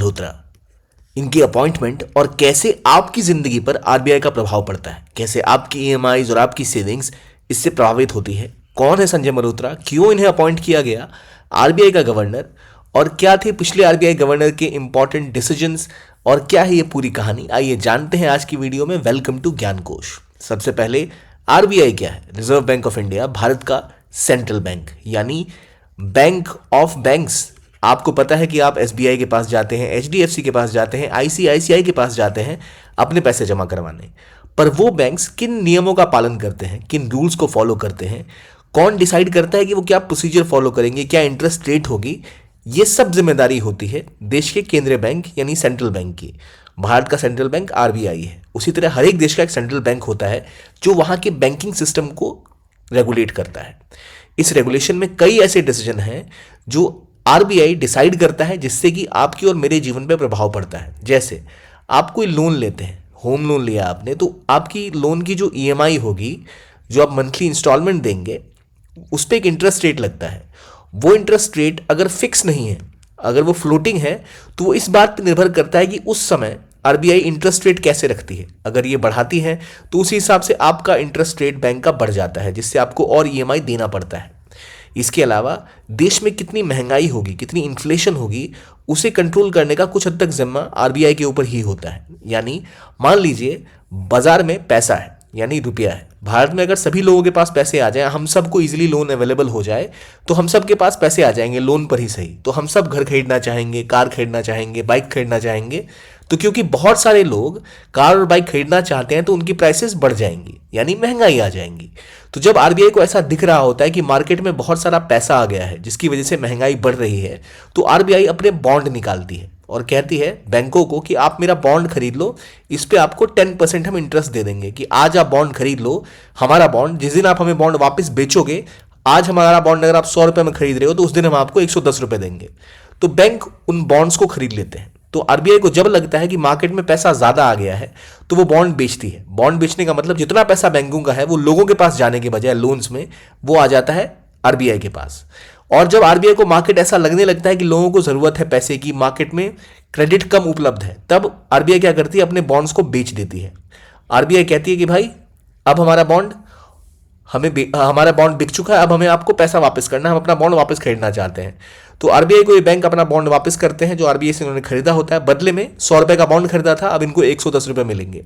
मल्होत्रा, इनकी अपॉइंटमेंट और कैसे आपकी जिंदगी पर आरबीआई का प्रभाव पड़ता है, कैसे आपकी ईएमआईज और आपकी सेविंग्स इससे प्रभावित होती है। कौन है संजय मल्होत्रा, क्यों इन्हें अपॉइंट किया गया आरबीआई का गवर्नर, और क्या थे पिछले आरबीआई गवर्नर के इंपॉर्टेंट डिसीजंस, और क्या है ये पूरी कहानी, आइए जानते हैं आज की वीडियो में। वेलकम टू ज्ञान कोश। सबसे पहले आरबीआई क्या है? Reserve bank of India, Bharat का सेंट्रल बैंक, यानी बैंक ऑफ बैंक्स। आपको पता है कि आप एसबीआई के पास जाते हैं, एचडीएफसी के पास जाते हैं, आईसीआईसीआई के पास जाते हैं अपने पैसे जमा करवाने, पर वो बैंक्स किन नियमों का पालन करते हैं, किन रूल्स को फॉलो करते हैं, कौन डिसाइड करता है कि वो क्या प्रोसीजर फॉलो करेंगे, क्या इंटरेस्ट रेट होगी, ये सब जिम्मेदारी होती है देश के केंद्रीय बैंक यानी सेंट्रल बैंक की। भारत का सेंट्रल बैंक आरबीआई है। उसी तरह हर एक देश का एक सेंट्रल बैंक होता है जो वहां के बैंकिंग सिस्टम को रेगुलेट करता है। इस रेगुलेशन में कई ऐसे डिसीजन हैं जो आरबीआई डिसाइड करता है जिससे कि आपकी और मेरे जीवन पर प्रभाव पड़ता है। जैसे आप कोई लोन लेते हैं, होम लोन लिया आपने, तो आपकी लोन की जो ईएमआई होगी, जो आप मंथली इंस्टॉलमेंट देंगे, उस पर एक इंटरेस्ट रेट लगता है। वो इंटरेस्ट रेट अगर फिक्स नहीं है, अगर वो फ्लोटिंग है, तो वो इस बात पर निर्भर करता है कि उस समय आरबीआई इंटरेस्ट रेट कैसे रखती है। अगर ये बढ़ाती है तो उसी हिसाब से आपका इंटरेस्ट रेट बैंक का बढ़ जाता है, जिससे आपको और ईएमआई देना पड़ता है। इसके अलावा देश में कितनी महंगाई होगी, कितनी इन्फ्लेशन होगी, उसे कंट्रोल करने का कुछ हद तक जिम्मा आरबीआई के ऊपर ही होता है। यानी मान लीजिए बाजार में पैसा है, यानी रुपया है। भारत में अगर सभी लोगों के पास पैसे आ जाए, हम सबको इजीली लोन अवेलेबल हो जाए, तो हम सब के पास पैसे आ जाएंगे लोन पर ही सही, तो हम सब घर खरीदना चाहेंगे, कार खरीदना चाहेंगे, बाइक खरीदना चाहेंगे। तो क्योंकि बहुत सारे लोग कार और बाइक खरीदना चाहते हैं तो उनकी प्राइसेस बढ़ जाएंगी, यानी महंगाई आ जाएंगी। तो जब आरबीआई को ऐसा दिख रहा होता है कि मार्केट में बहुत सारा पैसा आ गया है जिसकी वजह से महंगाई बढ़ रही है, तो आरबीआई अपने बॉन्ड निकालती है और कहती है बैंकों को कि आप मेरा बॉन्ड खरीद लो, इस पे आपको 10% हम इंटरेस्ट दे देंगे कि आज आप बॉन्ड खरीद लो। हमारा बॉन्ड, जिस दिन आप हमें बॉन्ड वापस बेचोगे, आज हमारा बॉन्ड अगर आप 100 रुपये में खरीद रहे हो तो उस दिन हम आपको 110 रुपये देंगे। तो बैंक उन बॉन्ड्स को खरीद लेते हैं। तो आरबीआई को जब लगता है कि मार्केट में पैसा ज्यादा आ गया है तो वो बॉन्ड बेचती है। बॉन्ड बेचने का मतलब जितना पैसा बैंकों का है वो लोगों के पास जाने के बजाय लोन्स में वो आ जाता है आरबीआई के पास। और जब आरबीआई को मार्केट ऐसा लगने लगता है कि लोगों को जरूरत है पैसे की, मार्केट में क्रेडिट कम उपलब्ध है, तब आरबीआई क्या करती है? अपने बॉन्ड्स को बेच देती है। आरबीआई कहती है कि भाई अब हमारा बॉन्ड बिक चुका है, अब हमें आपको पैसा वापस करना है, हम अपना बॉन्ड वापस खरीदना चाहते हैं। तो आरबीआई को ये बैंक अपना बॉन्ड वापस करते हैं जो आरबीआई से उन्होंने खरीदा होता है। बदले में 100 रुपए का बॉन्ड खरीदा था, अब इनको 110 रुपए मिलेंगे।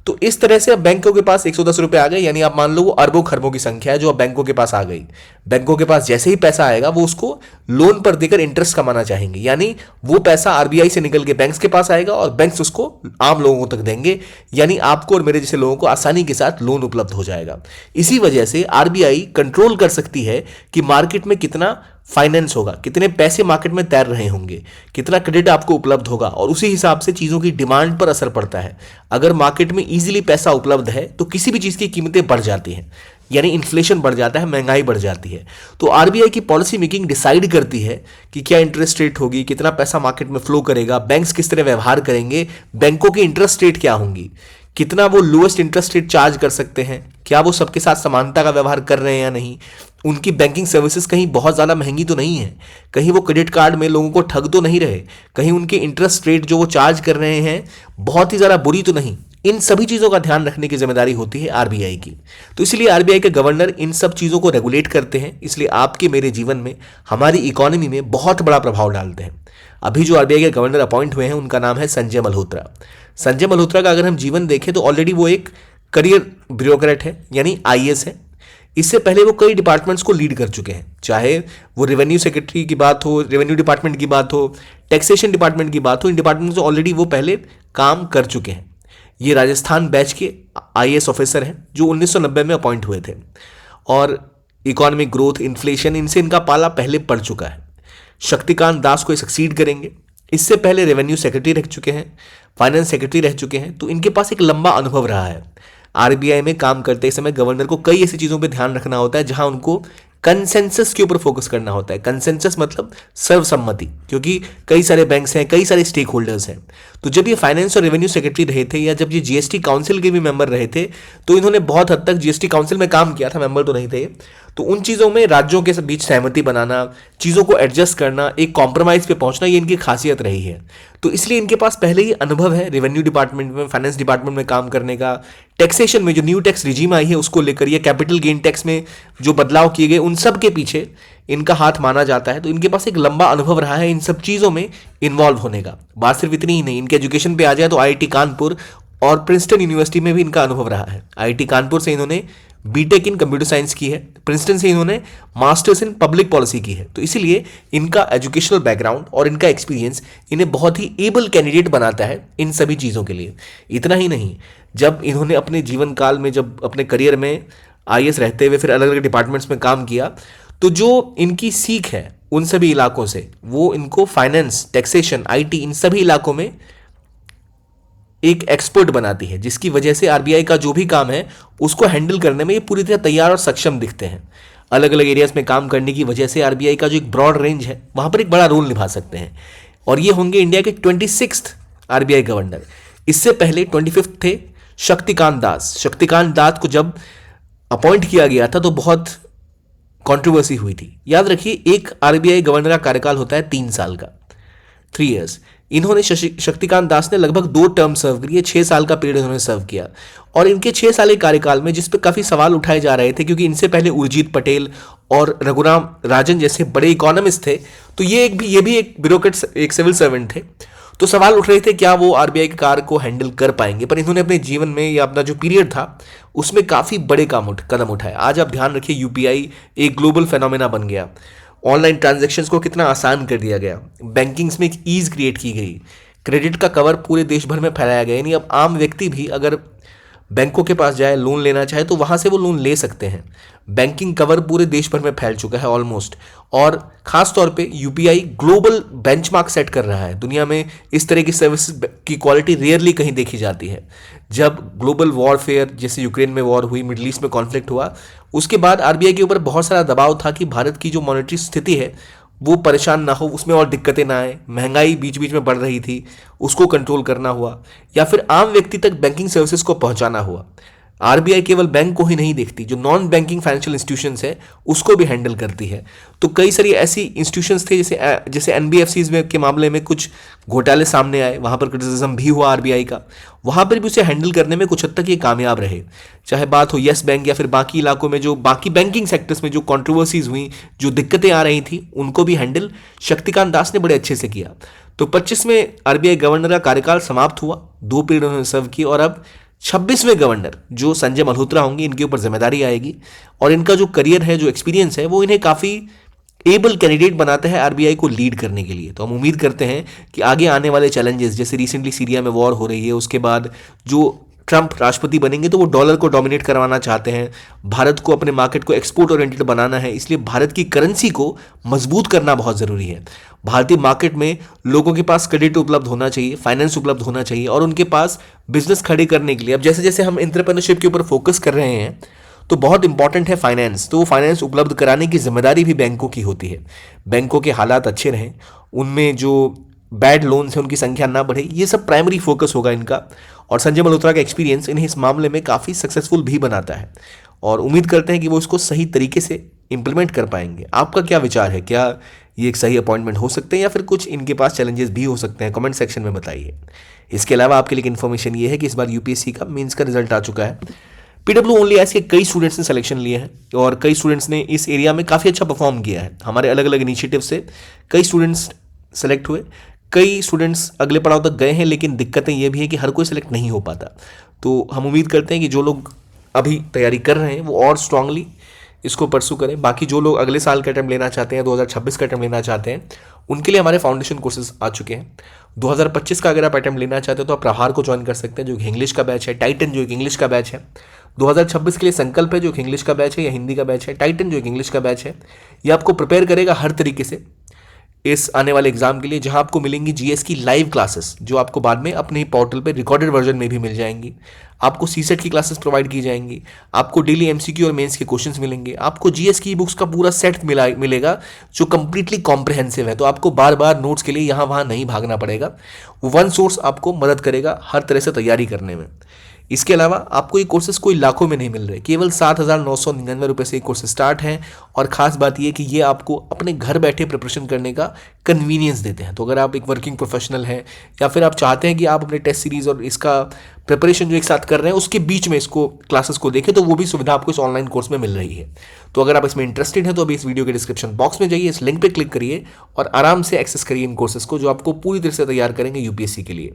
तो इस तरह से अब बैंकों के पास 110 रुपए आ गए, यानी आप मान लो वो अरबों खरबों की संख्या है जो अब बैंकों के पास आ गई। बैंकों के पास जैसे ही पैसा आएगा वो उसको लोन पर देकर इंटरेस्ट कमाना चाहेंगे, यानी वो पैसा आरबीआई से निकल के बैंक्स के पास आएगा और बैंक्स उसको आम लोगों तक देंगे, यानी आपको और मेरे जैसे लोगों को आसानी के साथ लोन उपलब्ध हो जाएगा। इसी वजह से आरबीआई कंट्रोल कर सकती है कि मार्केट में कितना फाइनेंस होगा, कितने पैसे मार्केट में तैर रहे होंगे, कितना क्रेडिट आपको उपलब्ध होगा, और उसी हिसाब से चीज़ों की डिमांड पर असर पड़ता है। अगर मार्केट में इजीली पैसा उपलब्ध है तो किसी भी चीज़ की कीमतें बढ़ जाती हैं, यानी इन्फ्लेशन बढ़ जाता है, महंगाई बढ़ जाती है। तो आरबीआई की पॉलिसी मेकिंग डिसाइड करती है कि क्या इंटरेस्ट रेट होगी, कितना पैसा मार्केट में फ्लो करेगा, बैंक्स किस तरह व्यवहार करेंगे, बैंकों की इंटरेस्ट रेट क्या होंगी, कितना वो लोएस्ट इंटरेस्ट रेट चार्ज कर सकते हैं, क्या वो सबके साथ समानता का व्यवहार कर रहे हैं या नहीं, उनकी बैंकिंग सर्विसेज कहीं बहुत ज़्यादा महंगी तो नहीं है, कहीं वो क्रेडिट कार्ड में लोगों को ठग तो नहीं रहे, कहीं उनके इंटरेस्ट रेट जो वो चार्ज कर रहे हैं बहुत ही ज़्यादा बुरी तो नहीं। इन सभी चीज़ों का ध्यान रखने की जिम्मेदारी होती है आरबीआई की। तो इसलिए आरबीआई के गवर्नर इन सब चीज़ों को रेगुलेट करते हैं, इसलिए आपके मेरे जीवन में, हमारी इकोनॉमी में बहुत बड़ा प्रभाव डालते हैं। अभी जो आरबीआई के गवर्नर अपॉइंट हुए हैं उनका नाम है संजय मल्होत्रा। संजय मल्होत्रा का अगर हम जीवन देखें तो ऑलरेडी वो एक करियर ब्यूरोक्रेट है, यानी आईएएस है। इससे पहले वो कई डिपार्टमेंट्स को लीड कर चुके हैं, चाहे वो रेवेन्यू सेक्रेटरी की बात हो, रेवेन्यू डिपार्टमेंट की बात हो, टैक्सेशन डिपार्टमेंट की बात हो, इन डिपार्टमेंट से ऑलरेडी वो पहले काम कर चुके हैं। ये राजस्थान बैच के आईएएस ऑफिसर हैं जो 1990 में अपॉइंट हुए थे, और इकोनॉमिक ग्रोथ, इन्फ्लेशन, इनसे इनका पाला पहले पड़ चुका है। शक्तिकांत दास को सक्सीड करेंगे। इससे पहले रेवेन्यू सेक्रेटरी रह चुके हैं, फाइनेंस सेक्रेटरी रह चुके हैं, तो इनके पास एक लंबा अनुभव रहा है। आरबीआई में काम करते समय गवर्नर को कई ऐसी चीज़ों पे ध्यान रखना होता है जहां उनको कंसेंसस के ऊपर फोकस करना होता है। कंसेंसस मतलब सर्वसम्मति, क्योंकि कई सारे बैंक्स हैं, कई सारे स्टेक होल्डर्स हैं। तो जब ये फाइनेंस और रेवेन्यू सेक्रेटरी रहे थे, या जब ये जीएसटी काउंसिल के भी मेंबर रहे थे, तो इन्होंने बहुत हद तक जीएसटी काउंसिल में काम किया था, मेंबर तो नहीं थे। तो उन चीज़ों में राज्यों के बीच सहमति बनाना, चीज़ों को एडजस्ट करना, एक कॉम्प्रोमाइज़ पे पहुंचना, ये इनकी खासियत रही है। तो इसलिए इनके पास पहले ही अनुभव है रेवेन्यू डिपार्टमेंट में, फाइनेंस डिपार्टमेंट में काम करने का, टैक्सेशन में जो न्यू टैक्स रिजीम आई है उसको लेकर, या कैपिटल गेन टैक्स में जो बदलाव किए गए उन सब के पीछे इनका हाथ माना जाता है। तो इनके पास एक लंबा अनुभव रहा है इन सब चीज़ों में इन्वॉल्व होने का। बात सिर्फ इतनी ही नहीं, इनके एजुकेशन पे आ जाए तो आईआईटी कानपुर और प्रिंसटन यूनिवर्सिटी में भी इनका अनुभव रहा है। आईआईटी कानपुर से इन्होंने बीटेक इन कंप्यूटर साइंस की है, प्रिंसटन से इन्होंने मास्टर्स इन पब्लिक पॉलिसी की है। तो इसीलिए इनका एजुकेशनल बैकग्राउंड और इनका एक्सपीरियंस इन्हें बहुत ही एबल कैंडिडेट बनाता है इन सभी चीज़ों के लिए। इतना ही नहीं, जब इन्होंने अपने जीवन काल में, जब अपने करियर में आईएएस रहते हुए फिर अलग अलग डिपार्टमेंट्स में काम किया, तो जो इनकी सीख है उन सभी इलाकों से, वो इनको फाइनेंस, टैक्सेशन, आईटी, इन सभी इलाकों में एक एक्सपर्ट बनाती है, जिसकी वजह से आरबीआई का जो भी काम है उसको हैंडल करने में ये पूरी तरह तैयार और सक्षम दिखते हैं। अलग अलग एरियाज में काम करने की वजह से आरबीआई का जो एक ब्रॉड रेंज है वहां पर एक बड़ा रोल निभा सकते हैं। और ये होंगे इंडिया के 26th आरबीआई गवर्नर। इससे पहले 25th थे शक्तिकांत दास। शक्तिकांत दास को जब अपॉइंट किया गया था तो बहुत कंट्रोवर्सी हुई थी। याद रखिए, एक आरबीआई गवर्नर का कार्यकाल होता है 3 साल का, 3 years। इन्होंने शक्तिकांत दास ने लगभग 2 टर्म सर्व करी है, 6 साल का पीरियड इन्होंने सर्व किया। और इनके 6 साल के कार्यकाल में जिस पे काफ़ी सवाल उठाए जा रहे थे, क्योंकि इनसे पहले उर्जित पटेल और रघुराम राजन जैसे बड़े इकोनॉमिस्ट थे, तो ये भी एक ब्यूरोक्रेट, एक सिविल सर्वेंट थे। तो सवाल उठ रहे थे क्या वो आरबीआई के कार्य को हैंडल कर पाएंगे। पर इन्होंने अपने जीवन में या अपना जो पीरियड था उसमें काफ़ी बड़े कदम उठाए। आज आप ध्यान रखिए, यूपीआई एक ग्लोबल फेनोमेना बन गया, ऑनलाइन ट्रांजैक्शंस को कितना आसान कर दिया गया, बैंकिंग्स में एक ईज क्रिएट की गई, क्रेडिट का कवर पूरे देश भर में फैलाया गया। यानी अब आम व्यक्ति भी अगर बैंकों के पास जाए, लोन लेना चाहे तो वहाँ से वो लोन ले सकते हैं। बैंकिंग कवर पूरे देश भर में फैल चुका है ऑलमोस्ट। और ख़ास तौर पे यूपीआई ग्लोबल बेंचमार्क सेट कर रहा है। दुनिया में इस तरह की सर्विस की क्वालिटी रेयरली कहीं देखी जाती है। जब ग्लोबल वॉरफेयर, जैसे यूक्रेन में वॉर हुई, मिडल ईस्ट में कॉन्फ्लिक्ट हुआ, उसके बाद आरबीआई के ऊपर बहुत सारा दबाव था कि भारत की जो मॉनेटरी स्थिति है वो परेशान ना हो, उसमें और दिक्कतें ना आए। महंगाई बीच बीच में बढ़ रही थी, उसको कंट्रोल करना हुआ, या फिर आम व्यक्ति तक बैंकिंग सर्विसेज को पहुंचाना हुआ। आरबीआई केवल बैंक को ही नहीं देखती, जो नॉन बैंकिंग फाइनेंशियल इंस्टीट्यूशंस है उसको भी हैंडल करती है। तो कई सारी ऐसी इंस्टीट्यूशंस थे, जैसे एनबीएफसीज में के मामले में कुछ घोटाले सामने आए, वहाँ पर क्रिटिसिज्म भी हुआ आरबीआई का, वहाँ पर भी उसे हैंडल करने में कुछ हद तक ये कामयाब रहे। चाहे बात हो येस बैंक या फिर बाकी इलाकों में जो बाकी बैंकिंग सेक्टर्स में जो कंट्रोवर्सीज हुई, जो दिक्कतें आ रही थी, उनको भी हैंडल शक्तिकांत दास ने बड़े अच्छे से किया। तो 25 में आरबीआई गवर्नर का कार्यकाल समाप्त हुआ, 2 पीरियड उन्होंने सर्व की, और अब 26वें गवर्नर जो संजय मल्होत्रा होंगे, इनके ऊपर जिम्मेदारी आएगी। और इनका जो करियर है, जो एक्सपीरियंस है, वो इन्हें काफ़ी एबल कैंडिडेट बनाता है आरबीआई को लीड करने के लिए। तो हम उम्मीद करते हैं कि आगे आने वाले चैलेंजेस, जैसे रिसेंटली सीरिया में वॉर हो रही है, उसके बाद जो ट्रंप राष्ट्रपति बनेंगे तो वो डॉलर को डोमिनेट करवाना चाहते हैं, भारत को अपने मार्केट को एक्सपोर्ट ओरिएंटेड बनाना है, इसलिए भारत की करेंसी को मजबूत करना बहुत ज़रूरी है। भारतीय मार्केट में लोगों के पास क्रेडिट उपलब्ध होना चाहिए, फाइनेंस उपलब्ध होना चाहिए, और उनके पास बिजनेस खड़े करने के लिए अब जैसे जैसे हम एंटरप्रेन्योरशिप के ऊपर फोकस कर रहे हैं, तो बहुत इंपॉर्टेंट है फाइनेंस। तो वो फाइनेंस उपलब्ध कराने की जिम्मेदारी भी बैंकों की होती है। बैंकों के हालात अच्छे रहें, उनमें जो बैड लोन्स हैं उनकी संख्या ना बढ़े, ये सब प्राइमरी फोकस होगा इनका। और संजय मल्होत्रा का एक्सपीरियंस इन्हें इस मामले में काफ़ी सक्सेसफुल भी बनाता है, और उम्मीद करते हैं कि वो इसको सही तरीके से इंप्लीमेंट कर पाएंगे। आपका क्या विचार है? क्या ये एक सही अपॉइंटमेंट हो सकते हैं या फिर कुछ इनके पास चैलेंजेस भी हो सकते हैं? कमेंट सेक्शन में बताइए। इसके अलावा आपके लिए इन्फॉर्मेशन ये है कि इस बार यूपीएससी का मेंस का रिजल्ट आ चुका है। पीडब्ल्यू ओनली ऐसे कई स्टूडेंट्स ने सिलेक्शन लिए हैं, और कई स्टूडेंट्स ने इस एरिया में काफ़ी अच्छा परफॉर्म किया है। हमारे अलग अलग इनिशिएटिव से कई स्टूडेंट्स सेलेक्ट हुए, कई स्टूडेंट्स अगले पड़ाव तक गए हैं, लेकिन दिक्कतें ये भी हैं कि हर कोई सेलेक्ट नहीं हो पाता। तो हम उम्मीद करते हैं कि जो लोग अभी तैयारी कर रहे हैं वो और स्ट्रांगली इसको परसू करें। बाकी जो लोग अगले साल का अटेम्प्ट लेना चाहते हैं, 2026 का अटेम्प्ट लेना चाहते हैं, उनके लिए हमारे फाउंडेशन कोर्सेज आ चुके हैं। 2025 का अगर आप अटेम्प्ट लेना चाहते हो तो आप प्रहार को ज्वाइन कर सकते हैं, जो इंग्लिश का बैच है, टाइटन जो एक इंग्लिश का बैच है। 2026 के लिए संकल्प है, जो एक इंग्लिश का बैच है या हिंदी का बैच है, टाइटन जो एक इंग्लिश का बैच है। ये आपको प्रिपेयर करेगा हर तरीके से इस आने वाले एग्जाम के लिए, जहां आपको मिलेंगी जीएस की लाइव क्लासेस, जो आपको बाद में अपने ही पोर्टल पे रिकॉर्डेड वर्जन में भी मिल जाएंगी। आपको सीसेट की क्लासेस प्रोवाइड की जाएंगी, आपको डेली एमसीक्यू और मेंस के क्वेश्चंस मिलेंगे, आपको जीएस की बुक्स का पूरा सेट मिलेगा जो कंप्लीटली कॉम्प्रिहेंसिव है। तो आपको बार बार नोट्स के लिए यहाँ वहाँ नहीं भागना पड़ेगा, वन सोर्स आपको मदद करेगा हर तरह से तैयारी करने में। इसके अलावा आपको ये कोर्सेज कोई लाखों में नहीं मिल रहे, केवल 7,999 रुपये से ये कोर्स स्टार्ट हैं। और ख़ास बात ये कि ये आपको अपने घर बैठे प्रिपरेशन करने का कन्वीनियंस देते हैं। तो अगर आप एक वर्किंग प्रोफेशनल हैं या फिर आप चाहते हैं कि आप अपने टेस्ट सीरीज़ और इसका प्रिपरेशन जो एक साथ कर रहे हैं उसके बीच में इसको क्लासेस को देखें, तो वो भी सुविधा आपको इस ऑनलाइन कोर्स में मिल रही है। तो अगर आप इसमें इंटरेस्टेड हैं तो अभी इस वीडियो के डिस्क्रिप्शन बॉक्स में जाइए, इस लिंक पे क्लिक करिए और आराम से एक्सेस करिए इन कोर्सेज को, जो आपको पूरी तरह से तैयार करेंगे यूपीएससी के लिए।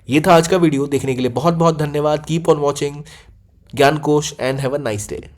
ये था आज का वीडियो, देखने के लिए बहुत बहुत धन्यवाद। कीप ऑन वॉचिंग ज्ञान कोश and have a nice day.